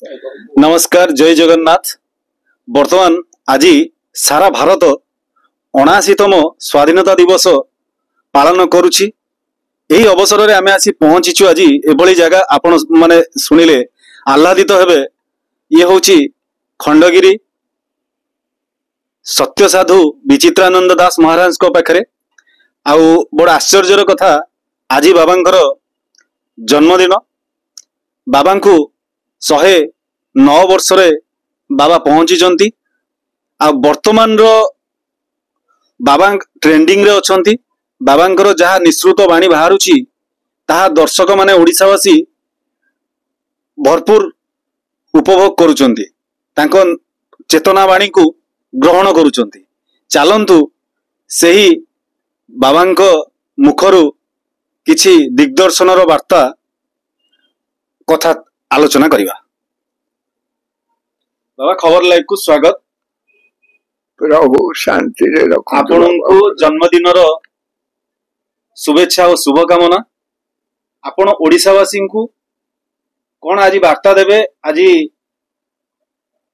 नमस्कार जय जगन्नाथ। बर्तमान आज सारा भारत 79तम स्वाधीनता दिवस पालन करुछि। यही अवसर में आमे आसी पहुंचीचु। आज एभली जगह आपण माने सुनिले आह्लादित हेबे। ये होची खंडगिरी सत्य साधु विचित्रानंद दास महाराज को पाखरे। आउ बड़ आश्चर्यर कथा, आज बाबांकर जन्मदिन। बाबांकु 109 वर्ष रे बाबा पहुंची। आ वर्तमान रो बाबा ट्रेंडिंग रे अछंती। बाबांकर जहा निश्रुत वाणी बाहरुची ताहा दर्शक माने ओडिसावासी भरपूर उपभोग करुचंती। तांको चेतना वाणी को ग्रहण करुचंती। चालंतु सेही बाबांक मुखरु किछि दिग्दर्शनर वार्ता कथा आलोचना करिवा। बाबा खबर लाइव को स्वागत। प्रभु शांति रे रखो। आपनको जन्मदिन शुभेच्छा और शुभकामना। आपण ओडिसावासी को कौन आज वार्ता देवे? आज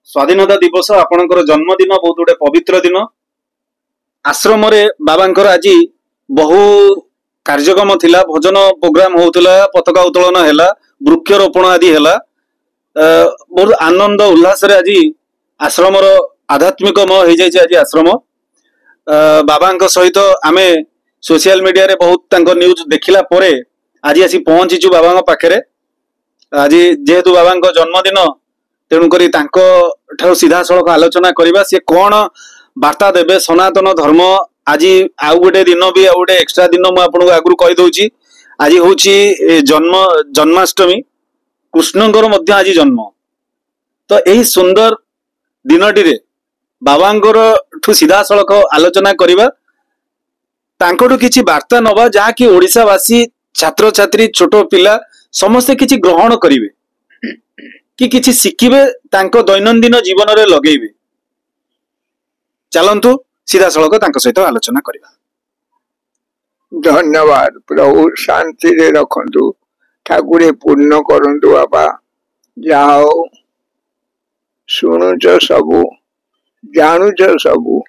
स्वाधीनता दिवस, आपणकर जन्मदिन, बहुत गुडे पवित्र दिन। आश्रम रे बाबांकर आज बहु कार्यक्रम थिला, भजन प्रोग्राम होउतला, पताका उत्तोलन हैला, वृक्षरोपण आदि हैला। बहुत आनंद उल्लास रे आज आश्रम आध्यात्मिक मय हो जाए। आज आश्रम बाबांक सहित आमे सोशल मीडिया रे बहुत तांको न्यूज देखिला परे आज आसी पहुंचीचु बाबांक पाखरे। आज जेहेतु बाबांक जन्मदिन, तेणु करी तांको ठारो सीधा सड़क आलोचना करिबा। से कोन वार्ता देबे सनातन धर्म। आज आउ गोटे दिन भी आउ गोटे एक्स्ट्रा दिन मु आपनको आगु कहि दउची। आज होची जन्माष्टमी, कृष्णଙ୍କର ମଧ୍ୟ आज जन्म। तो यही सुंदर दिनटी रे बाबांकर ठु सीधा सड़क आलोचना करिबा, तांकोठु किछि वार्ता नबा जहा कि ओडिसावासी छात्र छात्री छोट पिला समस्त किछि ग्रहण करिवे कि किछि शिखिबे, तांको दैनंदिन जीवन रे लगेइबे। चलंतु सीधा सड़क तांको सहित आलोचना करिबा। धन्यवाद। प्रभु शांति रे रखंतु, ठाकुरे पूर्ण करंतु। बाबा जाओ शुणुच सबू, जानुच सबू।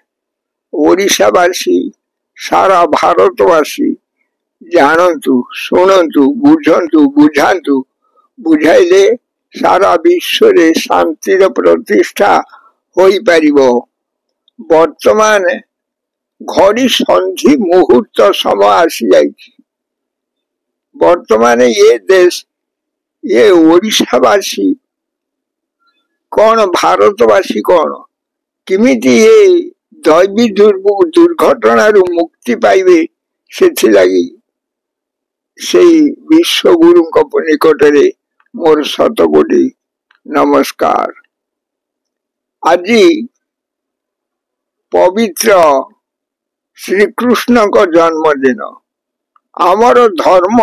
ओडिशावासी सारा भारतवासी जानतु, शुणतु, बुझंतु, बुझांतु। बुझाइले सारा विश्व रे शांतिर प्रतिष्ठा होई परिबो। वर्तमान घड़ी संधि मुहूर्त समय आसी जाइछि। वर्तमान ये देश, ये ओडिशावासी कौन, भारतवासी कौन, किमिति ये दैवी दुर्घटना रु मुक्ति पाइबे, से लगी से विश्व गुरु निकट रे मोर शतकोटी नमस्कार। आज पवित्र श्री कृष्ण को जन्मदिन। आमर धर्म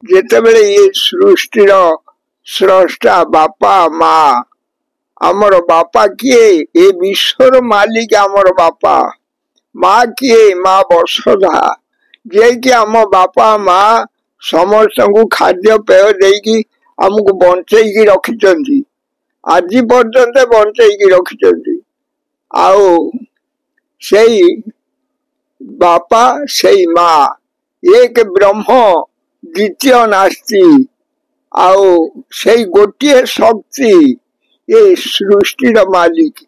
जेतेबेले ये सृष्टिर स्रष्टा बापा माँ, आमर बापा किए? ये विश्वर मालिक आमर बापा। माँ किए? माँ वसुधा, जे कि आम बापा माँ समस्त को खाद्य पेय देकी आमको बंचेकी रखिचंती। आज पर्यंत बंचेकी रखिचंती। आओ सेई बापा सेई माँ, एक ब्रह्म द्वितीय नास्ति। आओ से गोटे शक्ति, ये सृष्टिर मालिक।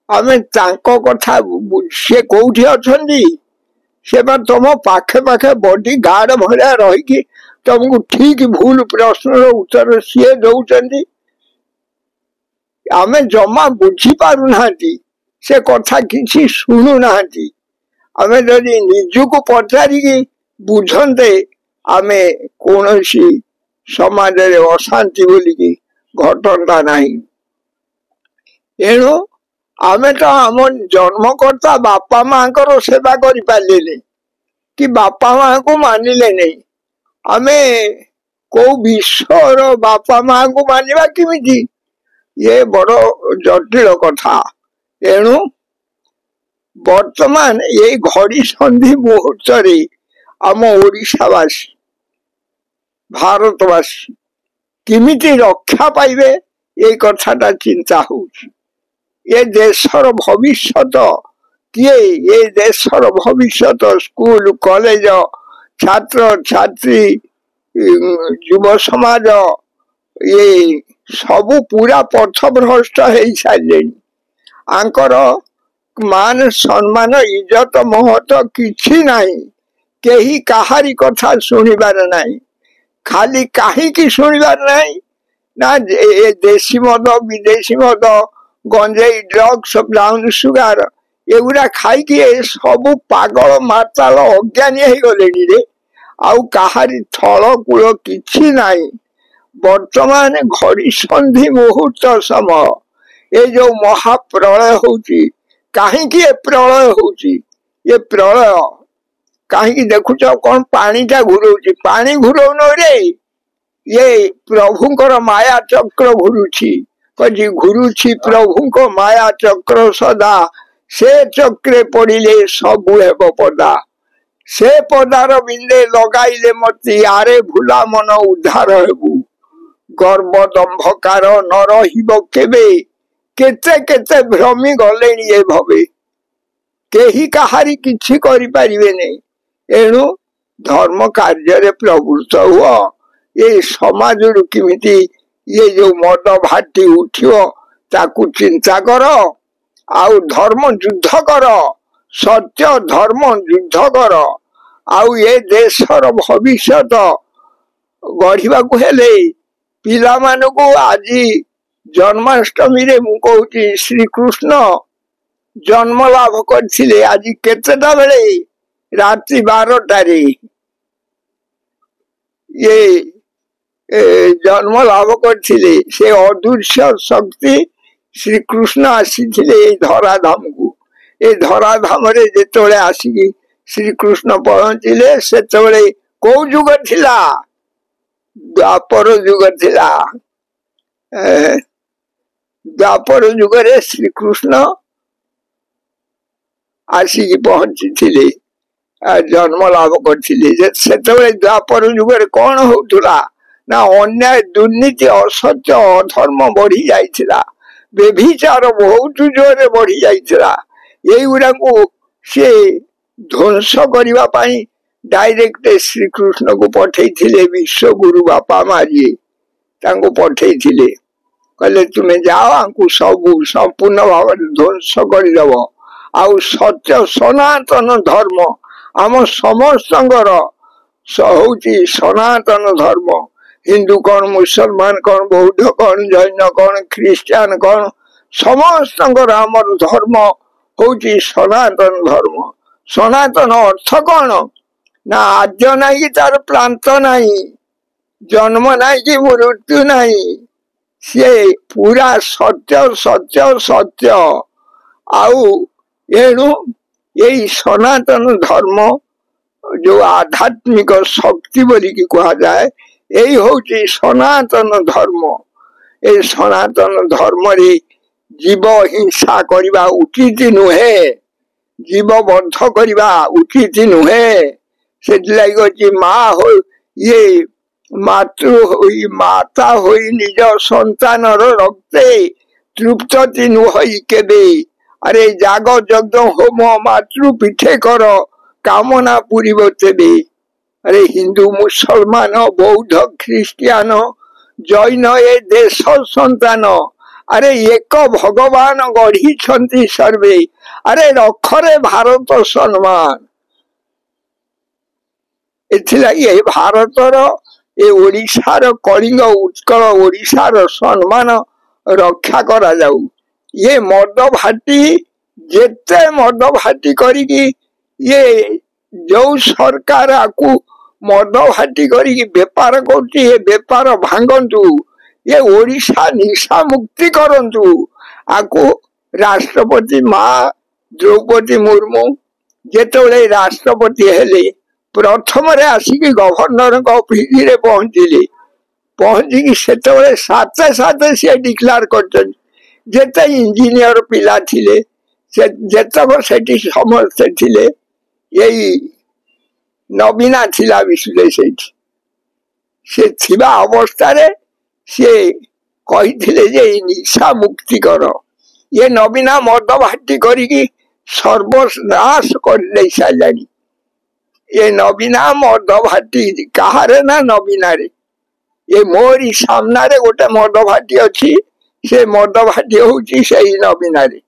आमे तांको कथा से कोठी अछंदी, से बा तुम पाखे पाखे बॉडी गार्ड भलिया रही तुमको ठीक भूल प्रश्न उत्तर सी दौरान। आमे जमा बुझी पारु नांती, से कथा किसी शुणु नांती। आमे जदि निजको पचारिकी बुझंते, आमे कोनोसी समाज रे अशांति बोलिकी घटंता नहीं। एणु आमे तो आम जन्मकर्ता बापा माँ को सेवा करि पाले कि बापा माँ को मानिले नहीं। आमे को विश्वर बापा माँ को मानिबा किमिति? ये बड़ जटिल कथा। एणु वर्तमान ये घड़ी संधि मुहूर्त रे आम ओडिशावासी भारतवासी किमिति रक्षा पाइबे এই কথাটা চিন্তা হଉଛି। ଏ ଦେଶର ଭବିଷ୍ୟତ କିଏ? ଏ ଦେଶର ଭବିଷ୍ୟତ ସ୍କୁଲ କଲେଜ ଛାତ୍ର ଛାତ୍ରୀ ଯୁବ ସମାଜ ଏ ସବୁ ପୁରା ପଥଭ୍ରଷ୍ଟ ହେଇସାରିଲେଣି। ଆଙ୍କର ମାନ ସମ୍ମାନ ଇଜ୍ଜତ ମହତ କିଛି ନାହିଁ। କେହି କାହାରି କଥା ଶୁଣିବାର ନାହିଁ। ଖାଲି କାହିଁକି ଶୁଣିବାର ନାହିଁ ନା ଏ ଦେଶୀ ମଦ ବିଦେଶୀ ମଦ ଗଞ୍ଜେଇ ଡ୍ରଗ୍ସ ବ୍ରାଉନ ସୁଗାର ଏଗୁଡା ଖାଇକି ସବୁ ପାଗଳ ମାତାଳ ଅଜ୍ଞାନୀ ହେଇଗଲେଣି ରେ। ଆଉ କାହାରି ଥଳ କୂଳ କିଛି ନାହିଁ। ବର୍ତ୍ତମାନ ଘଡି ସନ୍ଧି ମୁହୂର୍ତ୍ତ ସମୟ। ଏ ଯୋଉ ମହାପ୍ରଳୟ ହଉଛି, କାହିଁକି ଏ ପ୍ରଳୟ ହଉଛି? ଏ ପ୍ରଳୟ କାହିଁକି ଦେଖୁଛ କଣ ପାଣିଟା ଘୁରଉଛି? ପାଣି ଘୁରଉନ ରେ, ଇଏ ପ୍ରଭୁଙ୍କର ମାୟା ଚକ୍ର ଘୁରୁଛି। କଜି ଘୁରୁଛି ପ୍ରଭୁଙ୍କ ମାୟା ଚକ୍ର ସଦା, ସେ ଚକ୍ରେ ପଡିଲେ ସବୁ ହେବ ପଦା। ସେ ପଦାର ବିନ୍ଦେ ଲଗାଇଲେ ମତି, ଆରେ ଭୁଲା ମନ ଉଦ୍ଧାର ହେବୁ। ଗର୍ବ ଦମ୍ଭକାର ନ ରହିବ କେବେ, କେତେ କେତେ ଭ୍ରମି ଗଲେଣି ଏ ଭବେ। କେହି କାହାରି କିଛି କରିପାରିବେନି। ଏଣୁ ଧର୍ମ କାର୍ଯ୍ୟରେ ପ୍ରବୃତ୍ତ ହୁଅ। ଏ ସମାଜରୁ କେମିତି ଇଏ ଯୋଉ ମଦ ଭାଟି ଉଠିବ ତାକୁ ଚିନ୍ତା କର। ଆଉ ଧର୍ମ ଯୁଦ୍ଧ କର, ସତ୍ୟ ଧର୍ମ ଯୁଦ୍ଧ କର। ଆଉ ଏ ଦେଶର ଭବିଷ୍ୟତ ଗଢିବାକୁ ହେଲେ ପିଲାମାନଙ୍କୁ ଆଜି ଜନ୍ମାଷ୍ଟମୀରେ ମୁଁ କହୁଛି ଶ୍ରୀକୃଷ୍ଣ ଜନ୍ମ ଲାଭ କରିଥିଲେ ଆଜି କେତେଟା ବେଳେ? ରାତି 12টাରେ ଇଏ ଜନ୍ମ ଲାଭ କରିଥିଲେ। ସେ ଅଦୃଶ୍ୟ ଶକ୍ତି ଶ୍ରୀକୃଷ୍ଣ ଆସିଥିଲେ ଏଇ ଧରାଧାମକୁ। ଏ ଧରାଧାମରେ ଯେତେବେଳେ ଆସିକି ଶ୍ରୀକୃଷ୍ଣ ପହଞ୍ଚିଲେ ସେତେବେଳେ କୋଉ ଯୁଗ ଥିଲା? ଦ୍ୱାପର ଯୁଗ ଥିଲା। ଦ୍ୱାପର ଯୁଗରେ ଶ୍ରୀକୃଷ୍ଣ ଆସିକି ପହଞ୍ଚିଥିଲେ, ଜନ୍ମ ଲାଭ କରିଥିଲେ। ସେତେବେଳେ ଦ୍ୱାପର ଯୁଗରେ କଣ ହଉଥିଲା ନା ଅନ୍ୟାୟ ଦୁର୍ନୀତି ଅସତ୍ୟ ଅଧର୍ମ ବଢି ଯାଇଥିଲା। ବ୍ୟଭିଚାର ବହୁତ ଜୋରରେ ବଢି ଯାଇଥିଲା। ଏଇଗୁଡାକୁ ସେ ଧ୍ୱଂସ କରିବା ପାଇଁ ଡାଇରେକ୍ଟ ଶ୍ରୀକୃଷ୍ଣକୁ ପଠେଇଥିଲେ। ବିଶ୍ୱଗୁରୁ ବାପା ମା ଯିଏ ତାଙ୍କୁ ପଠେଇଥିଲେ, କହିଲେ ତୁମେ ଯାଅ ଆଙ୍କୁ ସବୁ ସମ୍ପୂର୍ଣ୍ଣ ଭାବରେ ଧ୍ୱଂସ କରିଦବ। ଆଉ ସତ୍ୟ ସନାତନ ଧର୍ମ ଆମ ସମସ୍ତଙ୍କର ହଉଛି ସନାତନ ଧର୍ମ। ହିନ୍ଦୁ କଣ, ମୁସଲମାନ କଣ, ବୌଦ୍ଧ କଣ, ଜୈନ କଣ, ଖ୍ରୀଷ୍ଟିଆନ କଣ, ସମସ୍ତଙ୍କର ଆମର ଧର୍ମ ହଉଛି ସନାତନ ଧର୍ମ। ସନାତନ ଅର୍ଥ କଣ ନା ଆଦ୍ୟ ନାହିଁ କି ତାର ପ୍ରାନ୍ତ ନାହିଁ, ଜନ୍ମ ନାହିଁ କି ମୃତ୍ୟୁ ନାହିଁ। ସିଏ ପୁରା ସତ୍ୟ ସତ୍ୟ ସତ୍ୟ। ଆଉ ଏଣୁ ଏଇ ସନାତନ ଧର୍ମ ଯୋଉ ଆଧ୍ୟାତ୍ମିକ ଶକ୍ତି ବୋଲିକି କୁହାଯାଏ, ଏଇ ହଉଛି ସନାତନ ଧର୍ମ। ଏ ସନାତନ ଧର୍ମରେ ଜୀବ ହିଂସା କରିବା ଉଚିତ ନୁହେଁ, ଜୀବ ବଦ୍ଧ କରିବା ଉଚିତ ନୁହେଁ। ସେଥିଲାଗି ଅଛି ମା ହୋଇ ଇଏ ମାତୃ ହୋଇ ମାତା ହୋଇ ନିଜ ସନ୍ତାନର ରକ୍ତେ ତୃପ୍ତତି ନୁହଇ କେବେ। ଆରେ ଯାଗ ଯଜ୍ଞ ହୋମ ମାତୃ ପିଠେ କର, କାମନା ପୁରିବ ତେବେ। ଆରେ ହିନ୍ଦୁ ମୁସଲମାନ ବୌଦ୍ଧ ଖ୍ରୀଷ୍ଟିଆନ ଜୈନ ଏ ଦେଶ ସନ୍ତାନ, ଆରେ ଏକ ଭଗବାନ ଗଢିଛନ୍ତି ସର୍ବେ। ଆରେ ରଖରେ ଭାରତ ସମ୍ମାନ। ଏଥିଲାଗି ଏ ଭାରତର ଏ ଓଡିଶାର କଳିଙ୍ଗ ଉତ୍କଳ ଓଡିଶାର ସମ୍ମାନ ରକ୍ଷା କରାଯାଉ। ଇଏ ମଦ ଭାଟି ଯେତେ ମଦ ଭାଟି କରିକି ଇଏ ଯୋଉ ସରକାର ଆକୁ ମଦ ଭାଟି କରିକି ବେପାର କରୁଛି, ଏ ବେପାର ଭାଙ୍ଗନ୍ତୁ। ଏ ଓଡିଶା ନିଶା ମୁକ୍ତି କରନ୍ତୁ। ଆକୁ ରାଷ୍ଟ୍ରପତି ମା ଦ୍ରୌପଦୀ ମୁର୍ମୁ ଯେତେବେଳେ ରାଷ୍ଟ୍ରପତି ହେଲେ ପ୍ରଥମରେ ଆସିକି ଗଭର୍ଣ୍ଣରଙ୍କ ଅଫିସରେ ପହଞ୍ଚିଲେ। ପହଞ୍ଚିକି ସେତେବେଳେ ସାଥେ ସାଥେ ସିଏ ଡିକ୍ଲାର କରିଛନ୍ତି, ଯେତେ ଇଞ୍ଜିନିୟର ପିଲା ଥିଲେ ଯେତକ ସେଠି ସମସ୍ତେ ଥିଲେ। ଏଇ ନବୀନା ଥିଲା ବିଶୁଦ୍ଧ ସେଇଠି। ସେ ଥିବା ଅବସ୍ଥାରେ ସିଏ କହିଥିଲେ ଯେ ଏଇ ନିଶା ମୁକ୍ତି କର। ये नवीना मद भाटी करिकी सर्वनाश कर सारी। ये नवीना मद भाटी कहारे ना नवीना रे, ये मोरी सामना रे गोटे मद भाटी अच्छी, से मद भाटी होची से नवीना रे।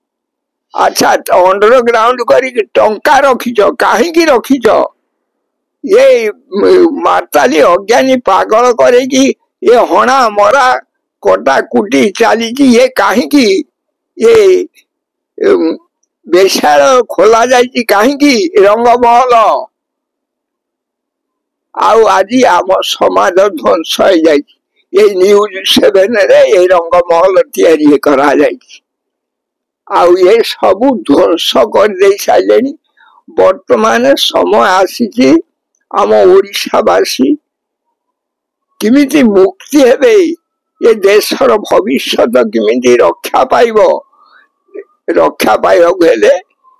अच्छा अंडरग्राउंड करिकी टंका रखिच, कहीं रखिच? ये माताली अज्ञानी पागल करेगी, ये हणा मरा कटा कुटी चली, ये कहीं ये बेशाल खोला जाइए कहीं रंगमहल। आज आम समाज ध्वंस हो जाए, ये न्यूज 7 रे ये रंगमहल तैयारी करा ये सब ध्वंस कर दे सारे। वर्तमान समय आसी आम ओडिशावासी किमिति मुक्ति हेबे, ये देशर भविष्य किमिति रक्षा पाइब, रक्षा पाइबा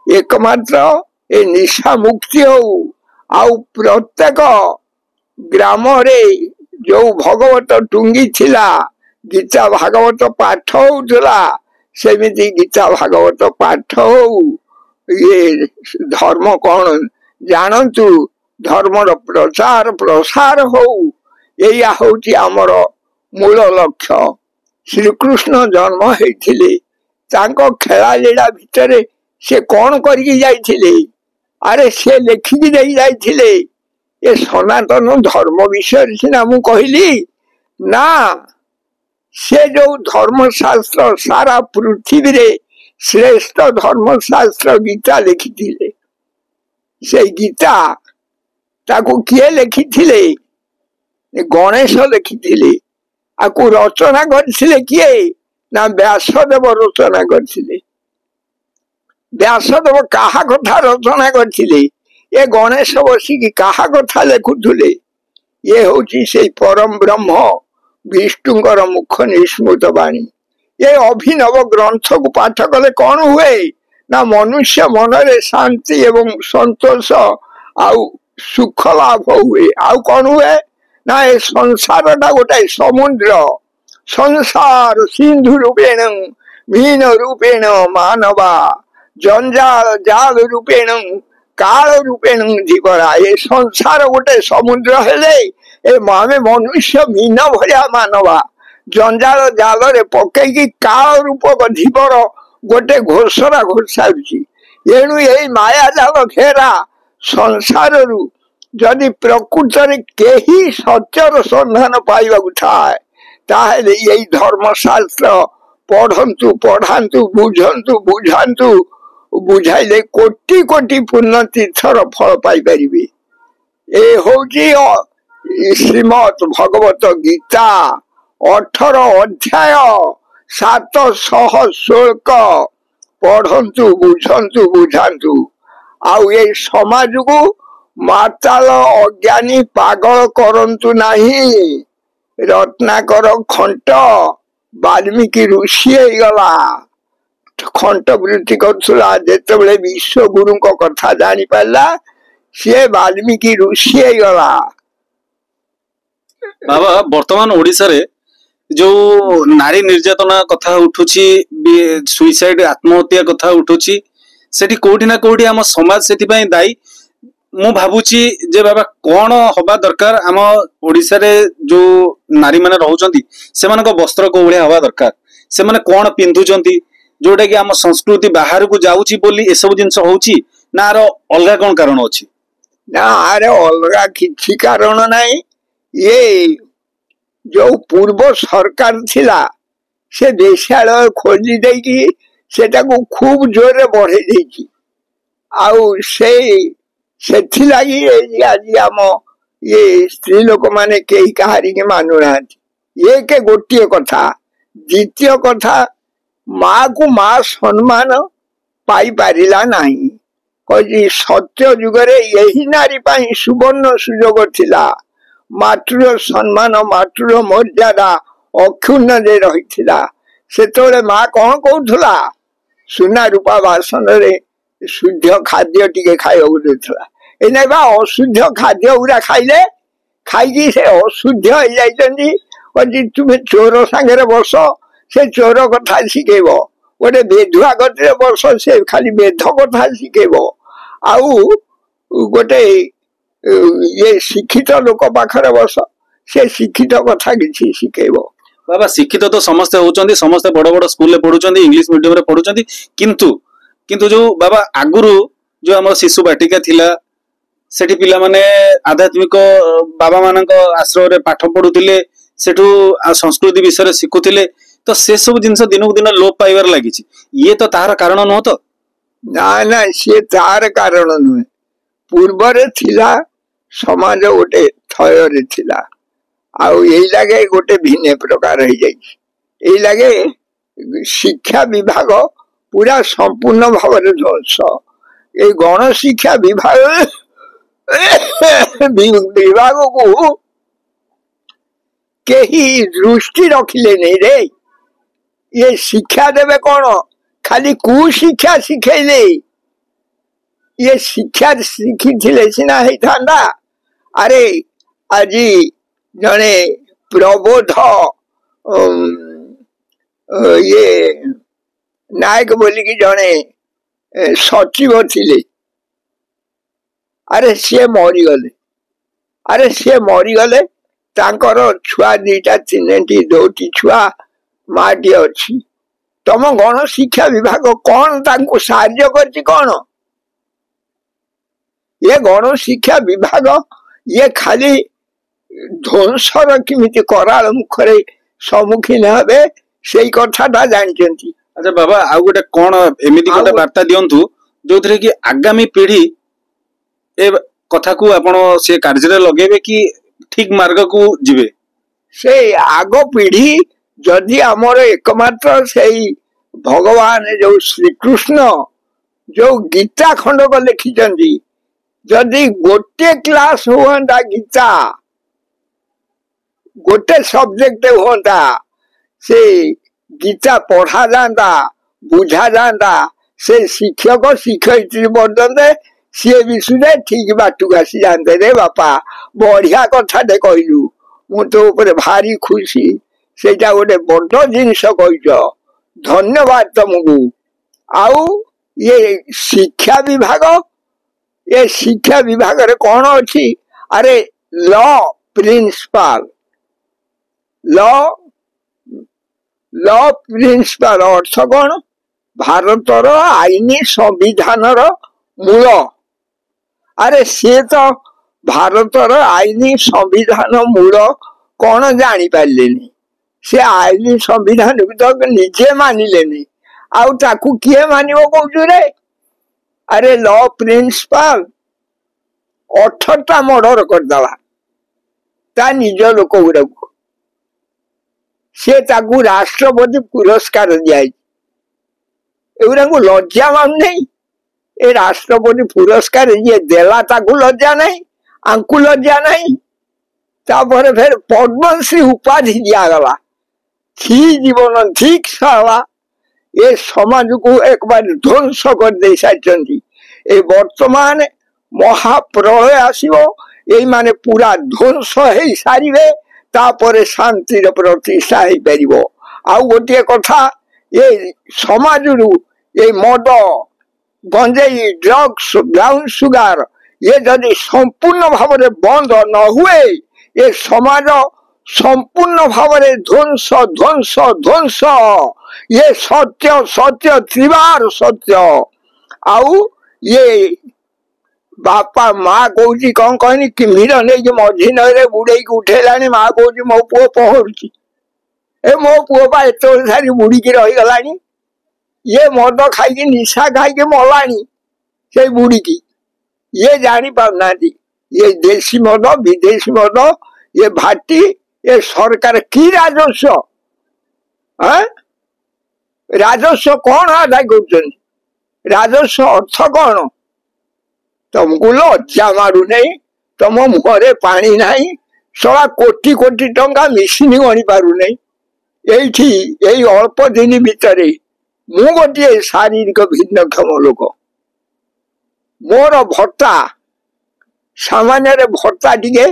एकमात्र ये निशा मुक्ति हो। आउ प्रत्येक ग्राम रे जो भगवत टुंगी थिला, गीता भागवत पाठ होउतला, सेमिति गीता भागवत पाठ हो। ये धर्म कौन जानतु, धर्मर प्रचार प्रसार हो, या होची आमर मूल लक्ष्य। श्रीकृष्ण जन्म होइथिले, तांको खेला लीला भितरे से कौन करके जाइथिले? अरे से लेखिकी देई जाइथिले। ये सनातन धर्म विषय सिना मु कहली ना, से जो धर्मशास्त्र सारा पृथ्वी रे श्रेष्ठ धर्मशास्त्र गीता लिखिथिले, से गीता ताको किए लिखिथिले? गणेश लिखिथिले। आकु रचना करथिले किए? ना व्यासदेव रचना करथिले। व्यासदेव काहा कथा रचना करथिले? ये गणेश बसिकी काहा कथा लिखुथुले? ये होची से परम ब्रह्म विष्णुकर मुख निस्मृत वाणी। ये अभिनव ग्रंथ को पाठ कले कौन हुए ना, मनुष्य मनरे शांति एवं संतोष आउ सुख लाभ हुए। आउ कौन हुए ना, ये संसार टा गोटे समुद्र, संसार सिंधु रूपेण मीन रूपेण मानवा, जंजाल जाल रूपेण काल रूपेण जीवरा। ये संसार गोटे समुद्र हेले, ए मामे मनुष्य मीन भरिया मानवा, जंजाल जाल रे पकईकी काल रूपक जीवर गोटे घोषणा घोषाउची। एणु यही माया जाल घेरा संसार रु जदि प्रकृत रे केही सत्यर संधान पाइबाकु थाए, ताहेले यही धर्मशास्त्र पढ़ंतु पढ़ांतु बुझंतु बुझांतु, बुझाइले कोटि कोटि पुण्य तीर्थर फल पाई परिबे। ए होची श्रीमद भगवत गीता 18 अध्याय 700 श्लोक पढ़ंतु बुझंतु बुझांतु। आउ ये समाज को माताल अज्ञानी पागल करंतु नहीं। रत्नाकर खंट वाल्मीकि ऋषि गला, खंट वृत्ति करुला जेतबेले विश्व गुरु को कथा जानी पाला, सी वाल्मीकि ऋषि गला। बाबा वर्तमान ओडिसा रे जो नारी निर्यातना कथा उठुची, सुइसाइड आत्महत्या कथा उठुची, सेठी कोठी ना कोठी आम समाज सेठी पई दायी। मु भाबुची जे बाबा कौन हवा दरकार आम ओडिसा रे जो नारी माने रहउचंती, सेमानक वस्त्र को भलिया हवा दरकार, सेमाने कौन पिंधुचंती जोटा कि आम संस्कृति बाहर को जाउची बोली ए सब जिंस होउची ना, आरो अलगा कौन कारण अछि? ना अरे अलगा किछि कारण नाही। ये जो पूर्व सरकार थिला से देशालय खोली देकी सेटा को खूब जोर रे बढ़े देकी। आउ सेथि लागी आज आम ये स्त्री लोक माने केही कहारी के मानु ना। ये के गोटिए कथा। द्वितीय कथा, माँ को माँ सम्मान पाई पारिला नहीं। कही सत्य युगरे यही नारी पाई सुवर्ण सुजोग थिला। मातृ सम्मान मातृ मर्यादा अक्षुण्ण जे रहिथिला। सेतोले माँ कौन कहूला, सुना रूपा बासन रे शुद्ध खाद्य टिके खाइबाकू देथला। एने बा अशुद्ध खाद्य उरा खाइले, खाइकी से अशुद्ध हो जाइछन्ती, तुम्हें चोर सांगे बस से चोर कथा शिखेब गोटे बेधुआ गति बस से खाली बेध कथा शिखेब आउ गोटे ये शिक्षित लोक पाखरे बस से शिक्षित कथा किसी शिखेब। बाबा शिक्षित तो समस्ते होउचंदी समस्ते बड़ बड़ स्कूल ले पढुचंदी इंग्लिश मीडियम रे पढुचंदी किंतु किंतु जो बाबा आगुरु जो हमर शिशु बाटिका थिला सेठी पिला माने आध्यात्मिक बाबा मानक आश्रय रे पाठ पढुथिले सेठू संस्कृति विषय शिखुथिले तो से सब जिनस दिन दिन लोप पाइबार लागिछि ये तो तार कारण न तो ना ना से तार कारण नुहे पूर्व रे थिला समाज गोटे थय रे थिला आउ यही लगे गोटे भिन्न प्रकार हो जाए लगे शिक्षा विभाग पूरा संपूर्ण भाव ध्वंस ये गण शिक्षा विभाग विभाग को कहीं दृष्टि रखिले नहीं रे ये शिक्षा देवे कौन खाली कुशिक्षा शिखेले ये शिक्षा शिखी सीना होता अरे आज जने प्रबोध ये नायक बोली कि जने सचिव थिले अरे सी मरीगले अरे सी मरीगले तांकर छुआ दीटा तीन दोटी छुआ माटी अच्छी तुम गण शिक्षा विभाग कौन तांको साहाय्य करछि कौन ये गण शिक्षा विभाग ये खाली ध्वंसर किमिति कराल मुखरे सम्मुखीन हे से कथाटा जानते। अच्छा बाबा आउ गोटे कौन एमिति गोटे वार्ता दियंतु जो थे कि आगामी पीढ़ी ए कथा को आपण से कार्य रे लगेबे कि ठीक मार्ग को जिबे से आगो पीढ़ी जदि आमर एकमात्र से भगवान जो श्री कृष्ण जो गीता खंडक लिखिं जदि गोटे क्लास हुआ गीता गोटे सब्जेक्ट होता से गीता पढ़ा जाता बुझा जाता से शिक्षक शिक्षयित्री बदलते सी विषय ठीक बाटू आसी जानते रे बापा बढ़िया कथा कहलु मु तो ऊपर भारी खुशी सेटा गोटे बड़ जिनस कह धन्यवाद तुमको आउ ये शिक्षा विभाग रे कौन अच्छी अरे लॉ प्रिंसिपल लॉ प्रिंसिपल अर्थ कौन भारतर आईनी संविधान मूल अरे सी तो भारतर आईनी संविधान मूल कौन जानी पारे से आईनी संविधान तो निजे मानिले आउ ताकू किए मानिबो कहूँ रे अरे लॉ प्रिंसिपल 18टा मर्डर करदला ता निज लोक गुरा से ताकू राष्ट्रपति पुरस्कार दिया को लज्जा मान नहीं ए राष्ट्रपति पुरस्कार ये देला ताकू लज्जा नहीं आंकु लज्जा नहीं तापर फिर पद्मश्री उपाधि दिगला थी जीवन ठीक साला ये समाज को एक बार ध्वंस कर दे सारी ए वर्तमान महाप्रलय आसीबो यही माने पूरा ध्वंस हो सारे तापर शांति प्रतिष्ठा हो पार आउ गोटे कथा ये समाज ये मद गंजेई ड्रग्स ब्राउन सुगार ये जदि संपूर्ण भाव में बंद न हुए ये समाज संपूर्ण भाव में ध्वंस ध्वंस ध्वंस ये सत्य सत्य त्रिवार सत्य आउ ये बापा माँ कौची कौन कहनी किमिर नहीं मझी नई बुड़े उठेला माँ कौची मो पुओ पहरुची ए मो पुओ पा एत सारी बुड़ीकी रहीगला ये मद खाई निशा खाई मलानी से बुड़ीकी ये जानी पाना ये देशी मद विदेशी मद ये भाटी ये सरकार की राजस्व राजस्व कौन आदाय कर राजस्व अर्थ कौन तुमको लज्जा मारू नहीं तुम मुहरे पानी नहीं सला कोटी कोटी टंका मिसिन गणी पारू नहीं यही अल्प दिन भितर मु गोटे शारीरिक भिन्नक्षम लोक मोर भत्ता सामान्य भत्ता टिके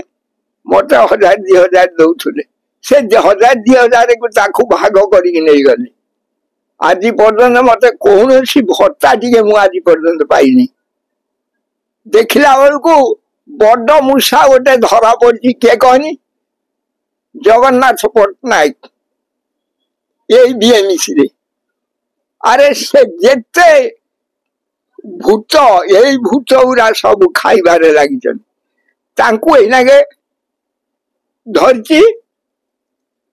मत 1000 2000 दौले से 1000-2000 को ताकू भाग करिक नहीं गले आज पर्यंत मत कौन भत्ता टी आज पर्यंत पाइनी देखला बेलू बड़ मूषा गोटे धरा पड़ी किए कहनी जगन्नाथ पट्टनायक यही बीएमसी रे अरे से जेते भूत यही भूत गुरा सब खाइबार लगी एनागे धरती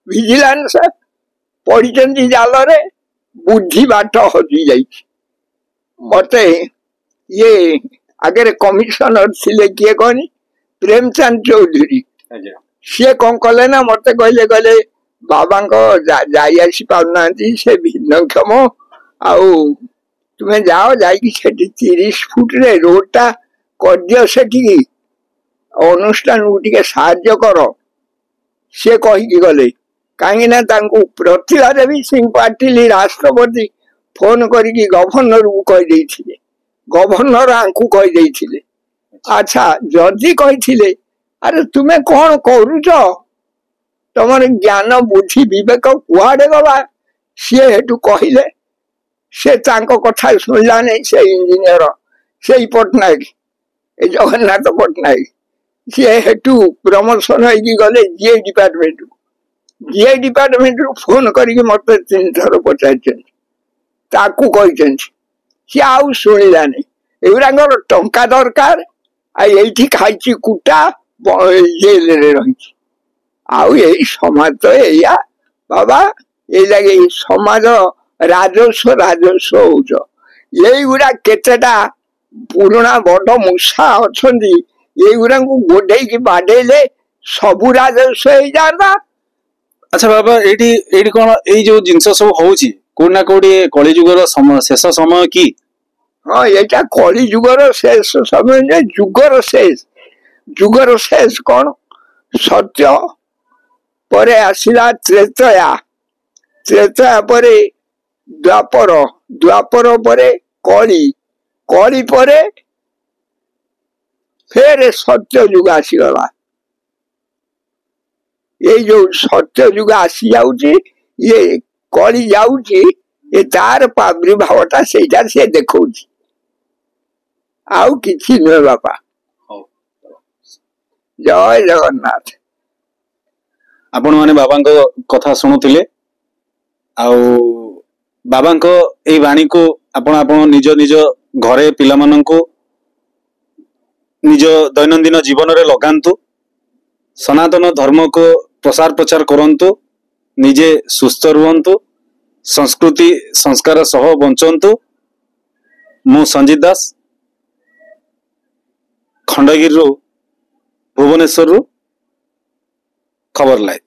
विजिलेंस पढ़ी जाल रे बुद्धि बाट हजि जा मत ये आगे कमिशनर थिले किए कहनी प्रेमचंद चौधरी सी कौन कले ना मत कहले कहले बाबा जासी पाना से भिन्नक्षम आउ तुम्हें जाओ जाकि 30 फुट रे रोडटा कर दियो से अनुष्ठान टे साहाय्य कर सी कहीकि गले कहीं प्रतिभा देवी सिंह पाटिल राष्ट्रपति फोन करिकी गवर्नर को कहीदे गवर्नर आंकु कहीदे अच्छा जदि कही अरे तुम्हें कौन करुच तुम ज्ञान बुद्धि विवेक कुआड़े गला सी हेतु कहले से कथा शुणला नहीं से इंजीनियर से पट्टनायक जगन्नाथ पट्टनायक सी हेतु प्रमोशन होगी गले जीए डिपार्टमेंट रू फोन करके मत 3 थर पचार सी आउ शुणला नहीं एगुराक टंका दरकार आई खाई कुटा जेल रही आउ यही समाज तो या बाबा ये लगे समाज राजस्व राजस्व यही गुड़ा केतेटा पुराना बड़ मूषा अच्छा ये गुरा गोडे की बाडेले सबू राजस्व हो जाता अच्छा बाबा ये कौन ये जो जिनस सब होची कोना कोडी कली जुगर शेष समय की हाँ यहाँ कली जुगर शेष समय ने जुगर शेष कौन सत्य परे आसिला त्रेतया परे द्वापर द्वापर परे कली कली परे फिर सत्य युग आसीगला ये जो सत्य युग आसी जाऊँगी ये कली जाऊँगी ये तार प्रादुर्भावटा से देखा आउ किसी नुहे बापा जय जगन्नाथ आपण माने बाबा कथा शुणुले बाबा ए वाणी को आपण निज निज घरे पिला निज दैनंदिन जीवन रे लगांतु सनातन धर्म को प्रसार प्रचार करंतु निजे सुस्थ रुहंतु संस्कृति संस्कार सह बंचंतु मु संजीत दास खंडगिरी भुवनेश्वर खबर लाइव।